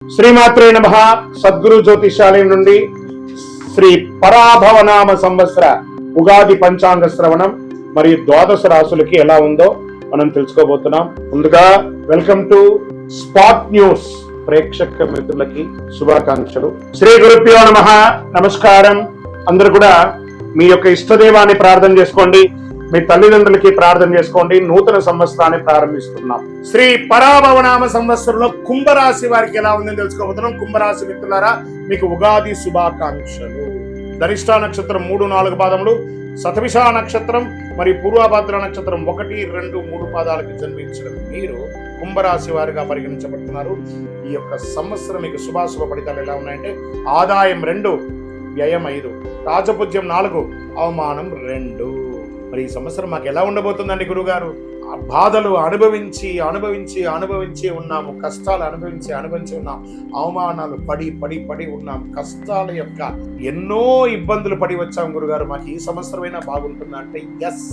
శ్రీమాత్రే నమః. సద్గురు జ్యోతిషాలయం నుండి శ్రీ పరాభవనామ సంవత్సర ఉగాది పంచాంగ శ్రవణం మరియు ద్వాదశ రాశులకి ఎలా ఉందో మనం తెలుసుకోబోతున్నాం. ముందుగా వెల్కమ్ టు స్పాట్ న్యూస్ ప్రేక్షక మిత్రులకి శుభాకాంక్షలు. శ్రీ గురుభ్యో నమః. నమస్కారం. అందరూ కూడా మీ యొక్క ఇష్టదేవాన్ని ప్రార్థన చేసుకోండి, మీ తల్లిదండ్రులకి ప్రార్థన చేసుకోండి. నూతన సంవత్సరాన్ని ప్రారంభిస్తున్నాం. శ్రీ పరాభవనామ సంవత్సరంలో కుంభరాశి వారికి ఎలా ఉందని తెలుసుకోబోతున్నాం. కుంభరాశి మిత్రులారా, మీకు ఉగాది శుభాకాంక్షలు. ధనిష్ఠా నక్షత్రం 3, 4 పాదములు, శతభిష నక్షత్రం మరియు పూర్వభద్ర నక్షత్రం 1, 2, 3 పాదాలకు జన్మించిన మీరు కుంభరాశి వారిగా పరిగణించబడుతున్నారు. ఈ యొక్క సంవత్సరం మీకు శుభాశుభ ఫలితాలు ఎలా ఉన్నాయంటే, ఆదాయం 2, వ్యయం 5, రాజపూజ్యం 4, అవమానం 2. మరి ఈ సంవత్సరం మాకు ఎలా ఉండబోతుందండి గురుగారు? బాధలు అనుభవించి అనుభవించి అనుభవించి ఉన్నాము, కష్టాలు అనుభవించి ఉన్నాం, అవమానాలు పడి ఉన్నాం, కష్టాల యొక్క ఎన్నో ఇబ్బందులు పడి వచ్చాం గురుగారు. మాకు ఈ సంవత్సరమైనా బాగుంటుందా అంటే ఎస్.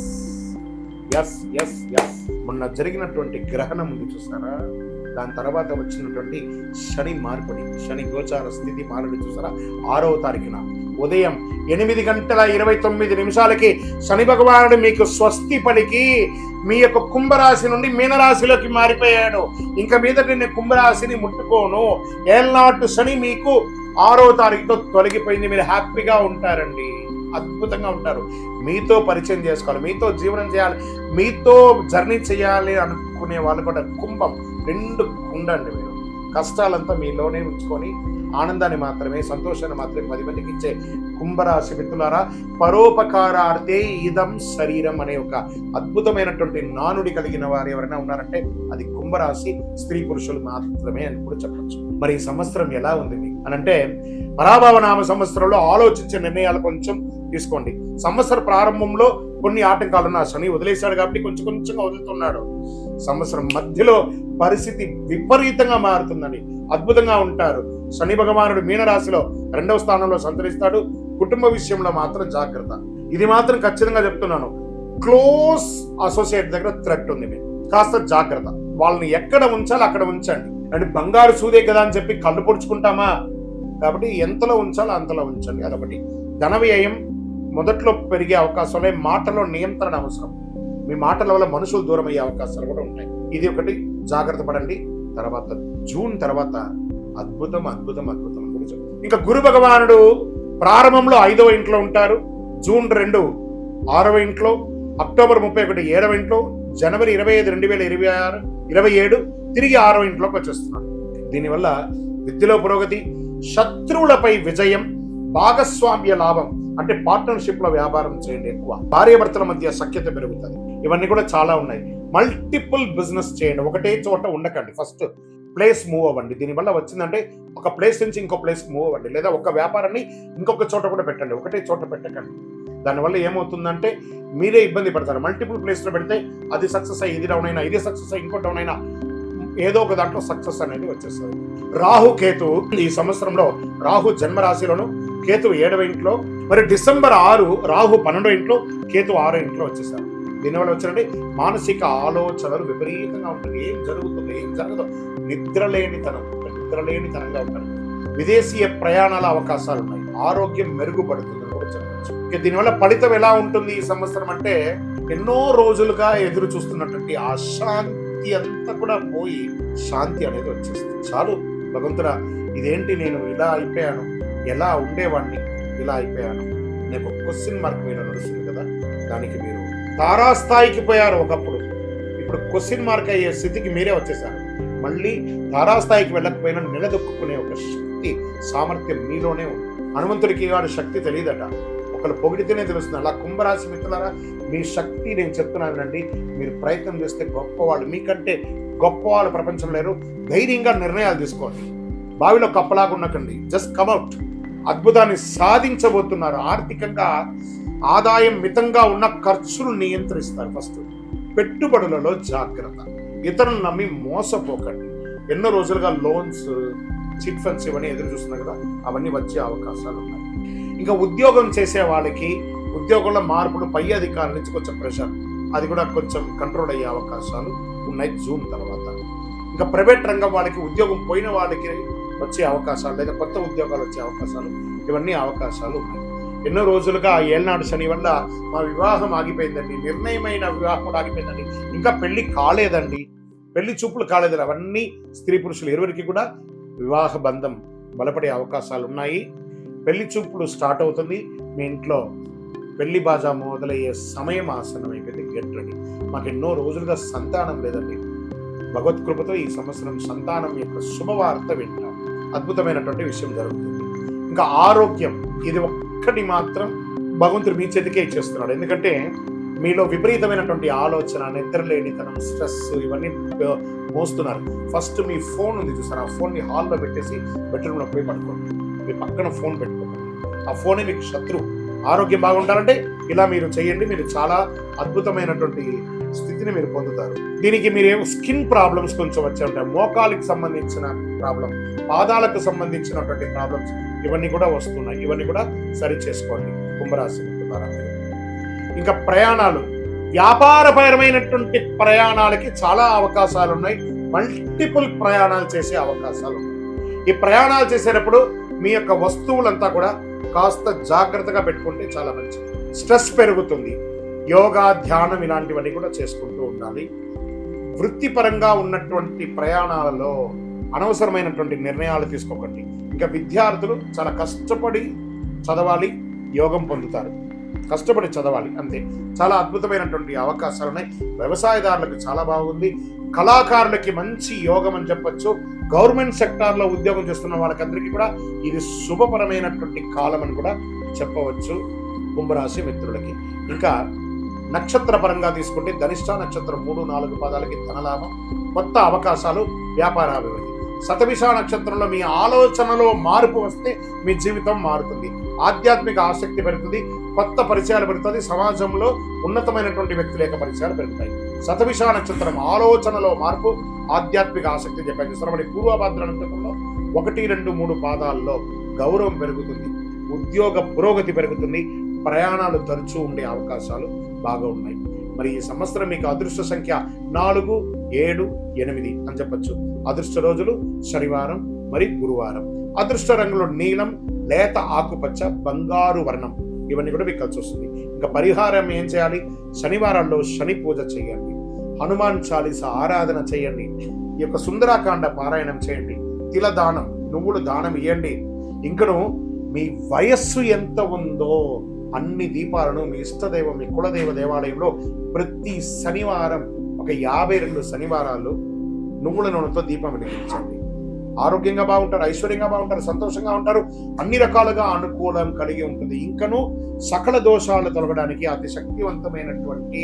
మొన్న జరిగినటువంటి గ్రహణం ఉంది చూసారా, దాని తర్వాత వచ్చినటువంటి శని మార్పిడి, శని గోచార స్థితి మారడి చూసారా, 6వ తారీఖున ఉదయం 8:29 శని భగవానుడు మీకు స్వస్తి పలికి మీ యొక్క కుంభరాశి నుండి మీనరాశిలోకి మారిపోయాడు. ఇంకా మీదట నేను కుంభరాశిని ముట్టుకోను. ఏళ్నాటు శని మీకు 6వ తారీఖుతో తొలగిపోయింది. మీరు హ్యాపీగా ఉంటారండి, అద్భుతంగా ఉంటారు. మీతో పరిచయం చేసుకోవాలి, మీతో జీవనం చేయాలి, మీతో జర్నీ చేయాలి అనుకునే వాళ్ళు కూడా కుంభం 2 ఉండండి. మీరు కష్టాలంతా మీలోనే ఉంచుకొని ఆనందాన్ని మాత్రమే, సంతోషాన్ని మాత్రమే 10 మందికి ఇచ్చే కుంభరాశి మిత్రులారా, పరోపకారార్థే ఇదం శరీరం అనే ఒక అద్భుతమైనటువంటి నానుడి కలిగిన వారు ఎవరైనా ఉన్నారంటే అది కుంభరాశి స్త్రీ పురుషులు మాత్రమే అని కూడా చెప్పచ్చు. మరి ఈ సంవత్సరం ఎలా ఉంది మీకు అనంటే, పరాభవనామ సంవత్సరంలో ఆలోచించే నిర్ణయాలు కొంచెం తీసుకోండి. సంవత్సర ప్రారంభంలో కొన్ని ఆటంకాలు ఉన్న శని వదిలేశాడు కాబట్టి కొంచెంగా వదులుతున్నాడు. సంవత్సరం మధ్యలో పరిస్థితి విపరీతంగా మారుతుందండి, అద్భుతంగా ఉంటారు. శని భగవానుడు మీనరాశిలో 2వ స్థానంలో సంచరిస్తాడు. కుటుంబ విషయంలో మాత్రం జాగ్రత్త. ఇది మాత్రం ఖచ్చితంగా చెప్తున్నాను, క్లోజ్ అసోసియేట్ దగ్గర థ్రెట్ ఉంది, మీరు కాస్త జాగ్రత్త. వాళ్ళని ఎక్కడ ఉంచాలి అక్కడ ఉంచండి. అంటే బంగారు సూదే కదా అని చెప్పి కళ్ళు పొడుచుకుంటామా, కాబట్టి ఎంతలో ఉంచాలో అంతలో ఉంచండి. అదొకటి. ధన వ్యయం మొదట్లో పెరిగే అవకాశాలు, మాటలో నియంత్రణ అవసరం. మీ మాటల వల్ల మనుషులు దూరం అయ్యే అవకాశాలు కూడా ఉంటాయి. ఇది ఒకటి, జాగ్రత్త పడండి. తర్వాత జూన్ తర్వాత అద్భుతం గురించి. ఇంకా గురు భగవానుడు ప్రారంభంలో 5వ ఇంట్లో ఉంటారు, జూన్ 2 6వ ఇంట్లో, అక్టోబర్ 31 7వ ఇంట్లో, జనవరి 25 2027 తిరిగి 6వ ఇంట్లోకి వచ్చేస్తున్నాడు. దీనివల్ల విద్యలో పురోగతి, శత్రువులపై విజయం, భాగస్వామ్య లాభం. అంటే పార్ట్నర్షిప్ లో వ్యాపారం చేయండి ఎక్కువ. భార్యాభర్తల మధ్య సఖ్యత పెరుగుతుంది. ఇవన్నీ కూడా చాలా ఉన్నాయి. మల్టిపుల్ బిజినెస్ చేయండి, ఒకటే చోట ఉండకండి. ఫస్ట్ ప్లేస్ మూవ్ అవ్వండి. దీనివల్ల వచ్చిందంటే ఒక ప్లేస్ నుంచి ఇంకో ప్లేస్ మూవ్ అవ్వండి, లేదా ఒక వ్యాపారాన్ని ఇంకొక చోట కూడా పెట్టండి, ఒకటే చోట పెట్టకండి. దానివల్ల ఏమవుతుందంటే మీరే ఇబ్బంది పడతారు. మల్టిపుల్ ప్లేస్లో పెడితే అది సక్సెస్ అయ్యి ఇది డౌన్ అయినా, ఇది సక్సెస్ అయ్యి ఇంకో డౌన్ అయినా, ఏదో ఒక దాంట్లో సక్సెస్ అనేది వచ్చేస్తుంది. రాహు కేతు ఈ సంవత్సరంలో, రాహు జన్మరాశిలోను, కేతు 7వ ఇంట్లో. మరి డిసెంబర్ 6 రాహు 12వ ఇంట్లో, కేతు 6వ ఇంట్లో వచ్చేసారు. దీనివల్ల వచ్చినట్టు మానసిక ఆలోచనలు విపరీతంగా ఉంటుంది. ఏం జరుగుతుందో ఏం జరగదో నిద్రలేనితనంగా ఉంటారు. విదేశీయ ప్రయాణాల అవకాశాలు ఉన్నాయి. ఆరోగ్యం మెరుగుపడుతుందని కూడా చెప్పచ్చు. దీనివల్ల ఫలితం ఎలా ఉంటుంది ఈ సంవత్సరం అంటే, ఎన్నో రోజులుగా ఎదురు చూస్తున్నటువంటి అశాంతి అంతా కూడా పోయి శాంతి అనేది వచ్చేస్తుంది. చాలు భగవంతుడా, ఇదేంటి నేను ఇలా అయిపోయాను, ఎలా ఉండేవాడిని ఇలా అయిపోయాను, నాకు క్వశ్చన్ మార్క్ మీద నడుస్తుంది కదా. దానికి మీరు తారాస్థాయికి పోయారు ఒకప్పుడు, ఇప్పుడు క్వశ్చన్ మార్క్ అయ్యే స్థితికి మీరే వచ్చేసారు. మళ్ళీ తారాస్థాయికి వెళ్ళకపోయినా నిలదొక్కునే ఒక శక్తి, సామర్థ్యం మీలోనే ఉంది. హనుమంతుడికి వాడి శక్తి తెలియదట, ఒకరు పొగిడితేనే తెలుస్తుంది. అలా కుంభరాశి మిత్రులారా, మీ శక్తి నేను చెప్తున్నానండి. మీరు ప్రయత్నం చేస్తే గొప్పవాళ్ళు, మీకంటే గొప్పవాళ్ళు ప్రపంచం లేరు. ధైర్యంగా నిర్ణయాలు తీసుకోండి. బావిలో కప్పలాగా ఉండకండి, జస్ట్ కమ్అట్. అద్భుతాన్ని సాధించబోతున్నారు. ఆర్థికంగా ఆదాయం మితంగా ఉన్న ఖర్చులు నియంత్రిస్తారు. ఫస్ట్ పెట్టుబడులలో జాగ్రత్త. ఇతరులను నమ్మి మోసపోకండి. ఎన్నో రోజులుగా లోన్స్, చిట్ ఫండ్స్ ఇవన్నీ ఎదురు చూస్తున్నారు కదా, అవన్నీ వచ్చే అవకాశాలు ఉన్నాయి. ఇంకా ఉద్యోగం చేసే వాళ్ళకి ఉద్యోగంలో మార్పులు, పై అధికారుల నుంచి కొంచెం ప్రెషర్, అది కూడా కొంచెం కంట్రోల్ అయ్యే అవకాశాలు ఉన్నాయి జూన్ తర్వాత. ఇంకా ప్రైవేట్ రంగం వాళ్ళకి, ఉద్యోగం పోయిన వాళ్ళకి వచ్చే అవకాశాలు, లేదా కొత్త ఉద్యోగాలు వచ్చే అవకాశాలు, ఇవన్నీ అవకాశాలు ఉన్నాయి. ఎన్నో రోజులుగా ఏళ్ళనాడు శని వల్ల మా వివాహం ఆగిపోయిందండి, నిర్ణయమైన వివాహం కూడా ఆగిపోయిందండి, ఇంకా పెళ్లి కాలేదండి, పెళ్లి చూపులు కాలేదండి, అవన్నీ స్త్రీ పురుషులు ఇరువురికి కూడా వివాహ బంధం బలపడే అవకాశాలు ఉన్నాయి. పెళ్లి చూపులు స్టార్ట్ అవుతుంది. మీ ఇంట్లో పెళ్లి బాజా మొదలయ్యే సమయం ఆసనం అయిపోయింది. Get ready. మాకు ఎన్నో రోజులుగా సంతానం లేదండి, భగవత్కృపతో ఈ సంవత్సరం సంతానం యొక్క శుభవార్త వింటాం. అద్భుతమైనటువంటి విషయం జరుగుతుంది. ఇంకా ఆరోగ్యం, ఇది ఒక్కటి మాత్రం భగవంతుడు మీ చేతికే ఇచ్చేస్తున్నాడు. ఎందుకంటే మీలో విపరీతమైనటువంటి ఆలోచన, నిద్రలేనితనం, స్ట్రెస్ ఇవన్నీ మోస్తున్నారు. ఫస్ట్ మీ ఫోన్ ఉంది చూసారు, ఆ ఫోన్ని హాల్లో పెట్టేసి బెడ్రూమ్లో పోయి పడుకోండి. మీ పక్కన ఫోన్ పెట్టుకోండి, ఆ ఫోనే మీకు శత్రువు. ఆరోగ్యం బాగుండాలంటే ఇలా మీరు చేయండి, మీరు చాలా అద్భుతమైనటువంటి స్థితిని మీరు పొందుతారు. దీనికి మీరు స్కిన్ ప్రాబ్లమ్స్ కొంచెం వచ్చే ఉంటాయి, మోకాలికి సంబంధించిన ప్రాబ్లం, పాదాలకు సంబంధించినటువంటి ప్రాబ్లమ్స్ ఇవన్నీ కూడా వస్తున్నాయి. ఇవన్నీ కూడా సరి చేసుకోండి కుంభరాశి ద్వారా. ఇంకా ప్రయాణాలు, వ్యాపారపరమైనటువంటి ప్రయాణాలకి చాలా అవకాశాలు ఉన్నాయి. మల్టిపుల్ ప్రయాణాలు చేసే అవకాశాలు ఉన్నాయి. ఈ ప్రయాణాలు చేసేటప్పుడు మీ యొక్క వస్తువులంతా కూడా కాస్త జాగ్రత్తగా పెట్టుకుంటే చాలా మంచిది. స్ట్రెస్ పెరుగుతుంది. యోగా, ధ్యానం ఇలాంటివన్నీ కూడా చేసుకుంటూ ఉండాలి. వృత్తిపరంగా ఉన్నటువంటి ప్రయాణాలలో అనవసరమైనటువంటి నిర్ణయాలు తీసుకోకండి. ఇంకా విద్యార్థులు చాలా కష్టపడి చదవాలి, యోగం పొందుతారు. కష్టపడి చదవాలి అంతే. చాలా అద్భుతమైనటువంటి అవకాశాలు ఉన్నాయి. వ్యవసాయదారులకు చాలా బాగుంది. కళాకారులకి మంచి యోగం అని చెప్పచ్చు. గవర్నమెంట్ సెక్టార్లో ఉద్యోగం చేస్తున్న వాళ్ళకందరికీ కూడా ఇది శుభపరమైనటువంటి కాలం అని కూడా చెప్పవచ్చు కుంభరాశి మిత్రులకి. ఇంకా నక్షత్ర పరంగా తీసుకుంటే ధనిష్ట నక్షత్రం 3-4 పాదాలకి ధనలాభం, కొత్త అవకాశాలు, వ్యాపారాభివృద్ధి. శతభిష నక్షత్రంలో మీ ఆలోచనలో మార్పు వస్తే మీ జీవితం మారుతుంది. ఆధ్యాత్మిక ఆసక్తి పెరుగుతుంది, కొత్త పరిచయాలు పెరుగుతుంది, సమాజంలో ఉన్నతమైనటువంటి వ్యక్తుల యొక్క పరిచయాలు పెరుగుతాయి. శతభిష నక్షత్రం ఆలోచనలో మార్పు, ఆధ్యాత్మిక ఆసక్తి చెప్పాను చూస్తారు. మరి పూర్వభద్ర నక్షత్రంలో 1, 2, 3 పాదాల్లో గౌరవం పెరుగుతుంది, ఉద్యోగ పురోగతి పెరుగుతుంది, ప్రయాణాలు తరచూ ఉండే అవకాశాలు బాగా ఉన్నాయి. మరి ఈ సంవత్సరం మీకు అదృష్ట సంఖ్య 4, 7, 8 అని చెప్పచ్చు. అదృష్ట రోజులు శనివారం మరి గురువారం. అదృష్ట రంగులు నీలం, లేత ఆకుపచ్చ, బంగారు వర్ణం ఇవన్నీ కూడా మీకు కలిసి వస్తుంది. ఇంకా పరిహారం ఏం చేయాలి? శనివారాల్లో శని పూజ చేయండి, హనుమాన్ చాలీస ఆరాధన చేయండి, ఈ యొక్క సుందరాకాండ పారాయణం చేయండి, తిల దానం, నువ్వులు దానం ఇవ్వండి. ఇంకను మీ వయస్సు ఎంత ఉందో అన్ని దీపాలను మీ ఇష్టదైవం, మీ కులదైవ దేవాలయంలో ప్రతి శనివారం ఒక 52 శనివారాలు నువ్వుల నూనెతో దీపం వెలిగించండి. ఆరోగ్యంగా బాగుంటారు, ఐశ్వర్యంగా బాగుంటారు, సంతోషంగా ఉంటారు, అన్ని రకాలుగా అనుకూలం కలిగి ఉంటుంది. ఇంకను సకల దోషాలు తొలగడానికి అతి శక్తివంతమైనటువంటి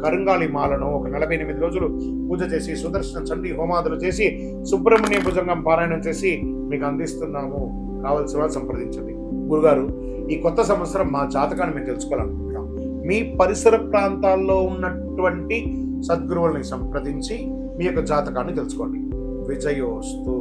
కరుంగాలి మాలను ఒక 48 రోజులు పూజ చేసి, సుదర్శన చండీ హోమాదులు చేసి, సుబ్రహ్మణ్య భుజంగం పారాయణం చేసి మీకు అందిస్తున్నాము. కావలసిన వాళ్ళు సంప్రదించండి. గురుగారు, ఈ కొత్త సంవత్సరం మా జాతకాన్ని మేము తెలుసుకోవాలనుకుంటున్నాం. మీ పరిసర ప్రాంతాల్లో ఉన్నటువంటి సద్గురువుల్ని సంప్రదించి మీ యొక్క జాతకాన్ని తెలుసుకోండి. విజయోస్తు.